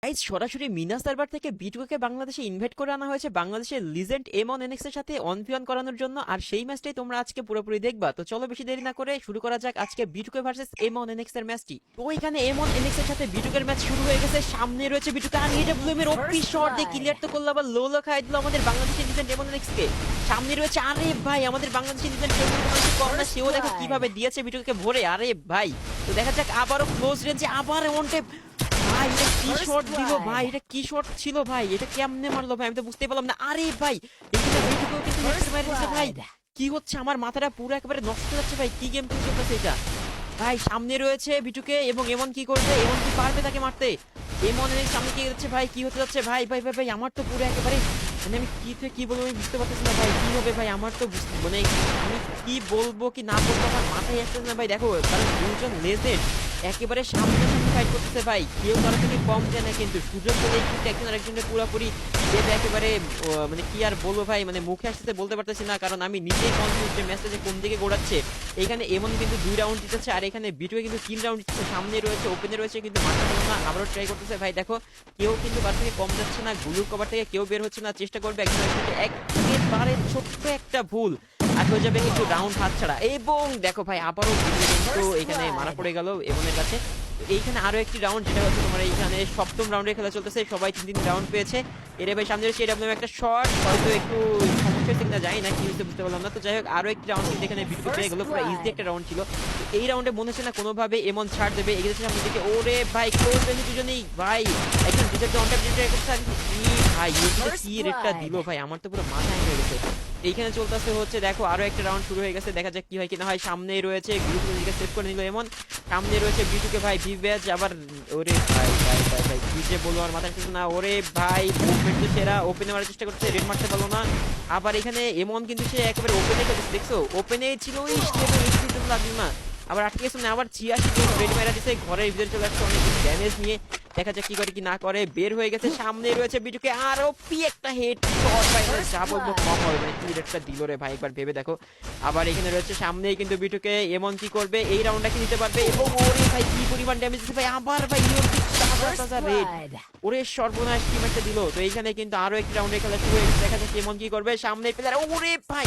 Guys সরাসরি Mina server থেকে বিটুকে বাংলাদেশে ইনভাইট করে আনা হয়েছে বাংলাদেশের লিজেন্ড এমন এনএক্স এর সাথে অন ভি অন করানোর জন্য। আর সেই ম্যাচটাই তোমরা আজকে পুরোপুরি দেখবা। তো চলো বেশি দেরি না করে শুরু করা যাক আজকে বিটুকে ভার্সেস এমন এনএক্স এর ম্যাচটি। তো এখানে এমন এনএক্স এর সাথে বিটুকের ম্যাচ শুরু হয়ে গেছে। সামনে রয়েছে বিটুকে আর এডব্লিউএম এর ওপি শট দিয়ে ক্লিয়ার তো করলো, আবার লো লো খাই দিল আমাদের বাংলাদেশের লিজেন্ড এমন এনএক্স কে। সামনে রয়েছে আরে ভাই আমাদের বাংলাদেশের লিজেন্ড কর্নার, সেও দেখো কিভাবে দিয়েছে বিটুকে ভরে। আরে ভাই তো দেখা যাক আবারও ক্লোজ রেঞ্জে আবার ওয়ান ট্যাপ। ভাই এটা কি শট দিল ভাই, এটা কি শট ছিল ভাই, এটা কেমনে মারলো ভাই আমি তো বুঝতে পারলাম না। আরে ভাই এখানে বিটুকেও কিন্তু হেডশট মেরে দিয়েছে ভাই। কি হচ্ছে, আমার মাথাটা পুরো একেবারে নষ্ট হয়ে যাচ্ছে ভাই, কি গেম প্লে চলতেছে এটা ভাই। সামনে রয়েছে বিটুকে এবং এমন কি করবে, এমন কি পারবে তাকে মারতে। এমন এর সামনে কি যাচ্ছে ভাই, কি হতে যাচ্ছে ভাই ভাই ভাই ভাই আমার তো পুরো একেবারে মানে আমি কি থেকে কি বলবো আমি বুঝতে পারতেছি না ভাই, কি হবে ভাই আমার তো মানে আমি কি বলবো কি না বলবো আমার মাথায় আসতেছে না ভাই। দেখো কারণ দুজন লেজেন্ড একেবারে সামনাসামনি ফাইট করতেছে ভাই, কেউ কারো থেকে কম যায় না, কিন্তু সুযোগ পেলেই কিন্তু একজন আরেকজনের পুরোপুরি যেটা একেবারে মানে কি আর বলবো ভাই, মানে মুখে আসতে বলতে পারতেছি না, কারণ আমি নিজেই কনফিউজ যে ম্যাচটা যে কোন দিকে গোড়াচ্ছে। এখানে এমন কিন্তু 2 রাউন্ড জিতেছে আর এখানে বিটুয়ে কিন্তু 3 রাউন্ড জিতেছে। সামনে রয়েছে ওপেনে রয়েছে কিন্তু মারতে পারলো না, আবারও ট্রাই করতেছে ভাই। দেখো কেউ কিন্তু তার থেকে কম যাচ্ছে না, গুলুর কভার থেকে কেউ বের হচ্ছে না, চেষ্টা করবে একজন আরেকজনকে একেবারে ছোট্ট একটা ভুল আর হয়ে যাবে কিন্তু রাউন্ড হাতছাড়া। এবং দেখো ভাই আবারও কিন্তু এখানে মারা পড়ে গেল এমনের কাছে। এইখানে আরো একটি রাউন্ড যেটা হচ্ছে তোমার এইখানে সপ্তম রাউন্ডে খেলা চলতেছে, সবাই 3 রাউন্ড পেয়েছে। এর ভাই সামনে রয়েছে এডব্লিউএম একটা শট, হয়তো একটু সমস্যা হচ্ছে কিনা জানি না, কি হচ্ছে বুঝতে পারলাম না। তো যাই হোক আরো একটি রাউন্ড কিন্তু এখানে বিটুকে পেয়ে গেল, পুরো ইজি একটা রাউন্ড ছিল। তো এই রাউন্ডে মনে হচ্ছে না কোনোভাবে এমন ছাড় দেবে, এগিয়েছে সামনে দিকে। ওরে ভাই ক্লোজ রেঞ্জ দুজনেই ভাই, একজন ডিজার্ভ অন ট্যাপ ডিজার্ভ করছে আর ভাই ইউটিতে কি রেটটা দিল ভাই, আমার তো পুরো মাথা হ্যাং হয়ে গেছে। এইখানে চলতেছে হচ্ছে দেখো আরো একটা রাউন্ড শুরু হয়ে গেছে, দেখা যাক কি হয় কিনা হয়। সামনেই রয়েছে গ্রুপ নিজেকে সেভ করে নিল এমন, সামনে রয়েছে বিটুকে ভাই ভিভ্যাজ আবার। ওরে ভাই ভাই ভাই ভাই কি যে বলবো আর মাথায় কিছু না। ওরে ভাই মুভমেন্ট তো সেরা, ওপেনে মারার চেষ্টা করছে, রেড মারতে পারলো না। আবার এখানে এমন কিন্তু সে একেবারে ওপেনে খেলছে, দেখছো ওপেনে ছিল লাগলো না, আবার আটকে গেছে না, আবার 86 জন রেড মারা দিচ্ছে, ঘরের ভিতরে চলে আসছে অনেক ড্যামেজ নিয়ে। দেখা যাক কি করে কি না করে, বের হয়ে গেছে। সামনে রয়েছে বিটুকে আর ওপি একটা হেড শট ভাই, মানে যা বলবো কম হবে, মানে কি রেটটা দিল রে ভাই একবার ভেবে দেখো। আবার এখানে রয়েছে সামনেই কিন্তু বিটুকে এমন কি করবে, এই রাউন্ডটা কি নিতে পারবে। এবং ওরে ভাই কি পরিমাণ ড্যামেজ দিচ্ছে ভাই, আবার ভাই রেড, ওরে সর্বনাশ কি ম্যাচটা দিল। তো এইখানে কিন্তু আরো একটি রাউন্ডে খেলা শুরু হয়ে গেছে, দেখা যাক এমন কি করবে। সামনে প্লেয়ার ওরে ভাই,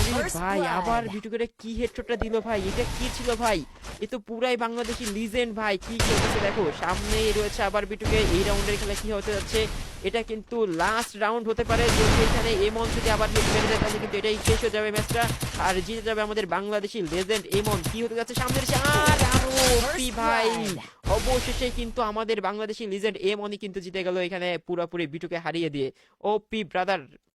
ওরে ভাই আবার বিটুকে কি হেডশটটা দিল ভাই, এটা কি ছিল ভাই, এ তো পুরাই বাংলাদেশি লিজেন্ড ভাই, কি খেলতেছে দেখো। সামনেই রয়েছে আবার বিটুকে, এই রাউন্ডের খেলা কি হতে যাচ্ছে, এটা কিন্তু লাস্ট রাউন্ড হতে পারে। যদি এখানে এমন যদি আবার হিট মেরে দেয় তাহলে কিন্তু এটাই শেষ হয়ে যাবে ম্যাচটা, আর জিতে যাবে আমাদের বাংলাদেশি লেজেন্ড এমন। কি হতে যাচ্ছে সামনে আর আরো ওপি ভাই, অবশেষে কিন্তু আমাদের বাংলাদেশি লিজেন্ড এমনই কিন্তু জিতে গেল এখানে পুরোপুরি বিটুকে হারিয়ে দিয়ে। ওপি ব্রাদার।